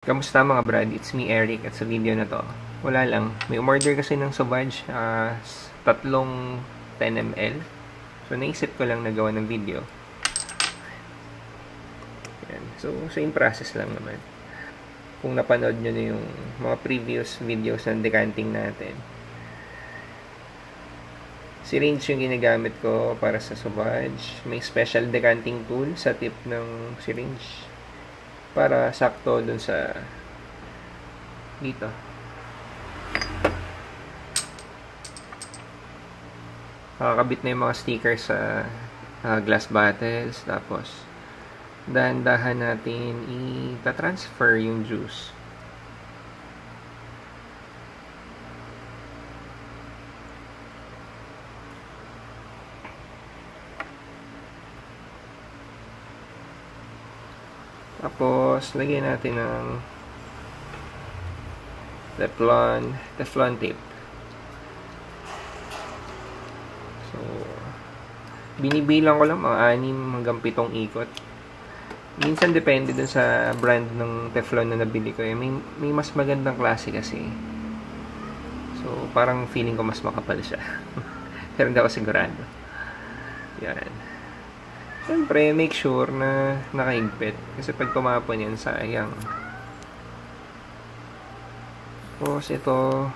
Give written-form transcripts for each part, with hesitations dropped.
Kamusta mga brad? It's me Eric at sa video na to, wala lang. May umorder kasi ng Sauvage, tatlong 10 ml. So naisip ko lang na gawa ng video. Yan. So same process lang naman. Kung napanood nyo na yung mga previous videos ng decanting natin. Syringe yung ginagamit ko para sa Sauvage. May special decanting tool sa tip ng syringe para sakto dun sa dito. Kakabit na yung mga stickers sa glass bottles. Tapos dahan-dahan natin i-transfer yung juice. Tapos, lagyan natin ng Teflon tape. So, binibilang ko lang mga 6 hanggang 7 ikot. Minsan depende dun sa brand ng Teflon na nabili ko. May mas magandang klase kasi. So, parang feeling ko mas makapal siya. Pero hindi ako sigurado. Yan. Siyempre, make sure na nakaigpit. Kasi pag tumapon yan, sayang. Tapos, ito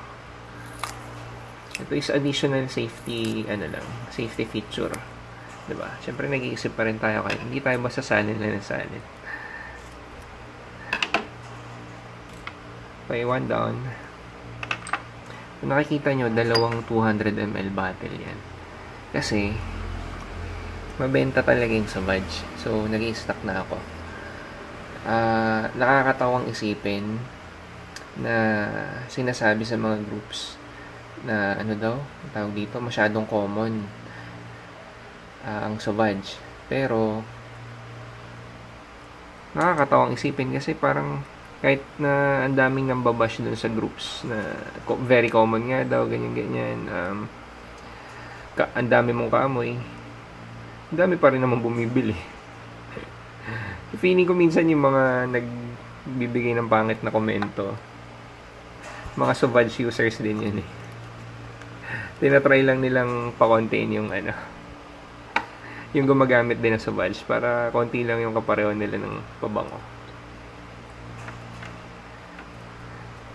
is additional safety, safety feature. Diba? Siyempre, nag-iisip pa rin tayo kayo. Hindi tayo basta salin na nasalin. Okay, one down. Kung nakikita nyo, dalawang 200 ml bottle yan. Kasi, mabenta talaga yung Sauvage. So, nag-i-stock na ako. Nakakatawang isipin na sinasabi sa mga groups na tawag dito, masyadong common ang Sauvage. Pero, nakakatawang isipin kasi parang kahit na ang daming nambabash dun sa groups na very common nga daw, ganyan-ganyan. Ang dami mong kaamoy. Dami pa rin naman bumibili. Feeling ko minsan yung mga nagbibigay ng pangit na komento, mga Sauvage users din yun eh. Tinatry lang nilang pa-contain yung yung gumagamit din ng Sauvage para konti lang yung kapareho nila ng pabango.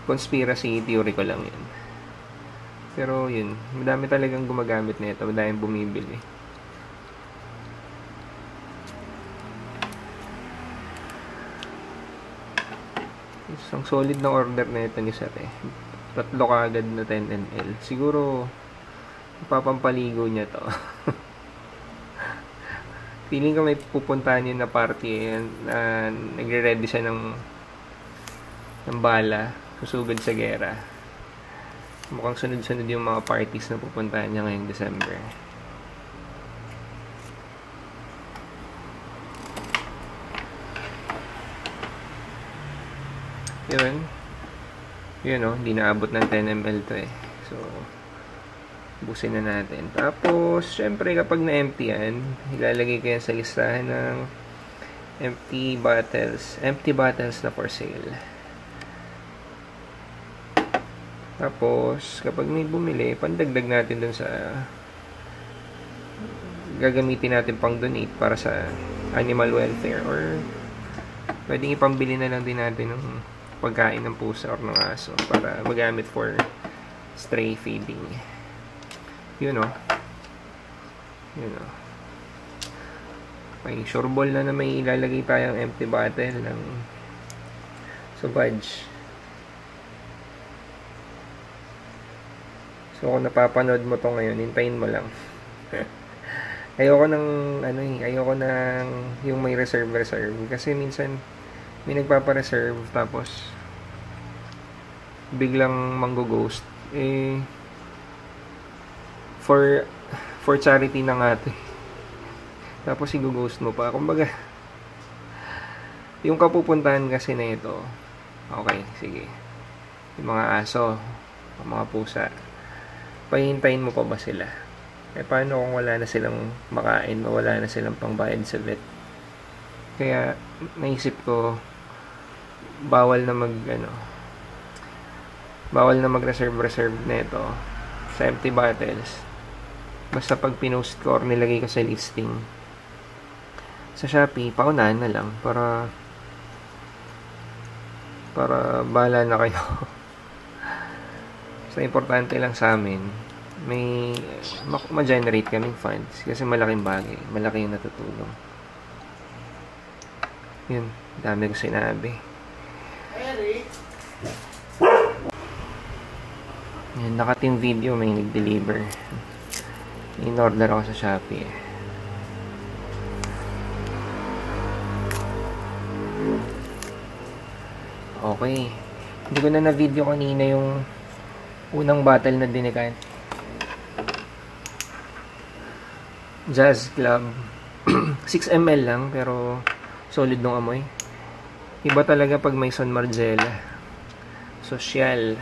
Conspiracy theory ko lang yun. Pero yun, madami talagang gumagamit nito, madaming bumibili. Ang solid na order na ito ni Sir eh. 3 kaagad na 10 ml. Siguro papampaligo niya to. Feeling ko may pupuntahan yun na party na nagre-ready siya ng bala, susugod sa gera. Mukhang sunod-sunod yung mga parties na pupuntahan niya ngayong December. Yun hindi naabot ng 10 ml to eh. So, busin na natin. Tapos, syempre kapag na-empty yan, ilalagay ko yan sa listahan ng empty bottles na for sale. Tapos, kapag may bumili, pandagdag natin dun sa gagamitin natin pang donate para sa animal welfare, or pwedeng ipambili na lang din natin ng pagkain ng pusa or ng aso para magamit for stray feeding. Yun o. May sureball na may ilalagay tayong empty bottle ng Sauvage. So kung napapanood mo to ngayon, hintayin mo lang. Ayoko ng yung may reserve kasi minsan may nagpapa-reserve tapos biglang manggo-ghost for charity na nga ito. Tapos i-ghost mo pa. Kumbaga yung kapupuntahan kasi na ito, okay, sige, yung mga aso, yung mga pusa, pahintayin mo pa ba sila? Paano kung wala na silang makain, wala na silang pangbayad sa vet? Kaya naisip ko, bawal na bawal na mag-reserve nito sa empty bottles. Basta pag pinost ko or nilagay ko sa listing sa Shopee, paunahan na lang para bahala na kayo. So, importante lang sa amin, may ma-generate kaming funds kasi malaking bagay, malaki yung natutulong. Yun, dami ko sinabi. Yan, naka-team video, may nag-deliver. In-order ako sa Shopee. Okay. Hindi ko na video kanina yung unang bottle na dinikan. Jazz Club. 6 ml lang, pero solid nung amoy. Iba talaga pag may San Margiela. Social.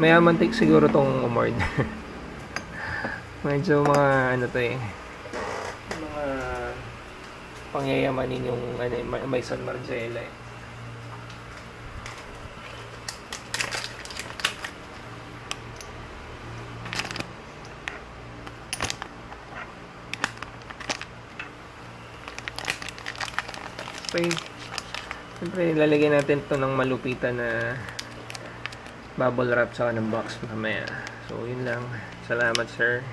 Mayaman take siguro tong umorder. Medyo mga ano to eh. Mga pangyayamanin yung may San Margiela eh. Okay. Siyempre, lalagyan natin to ng malupitan na bubble wrap sa ng box mamaya. So, yun lang. Salamat, sir.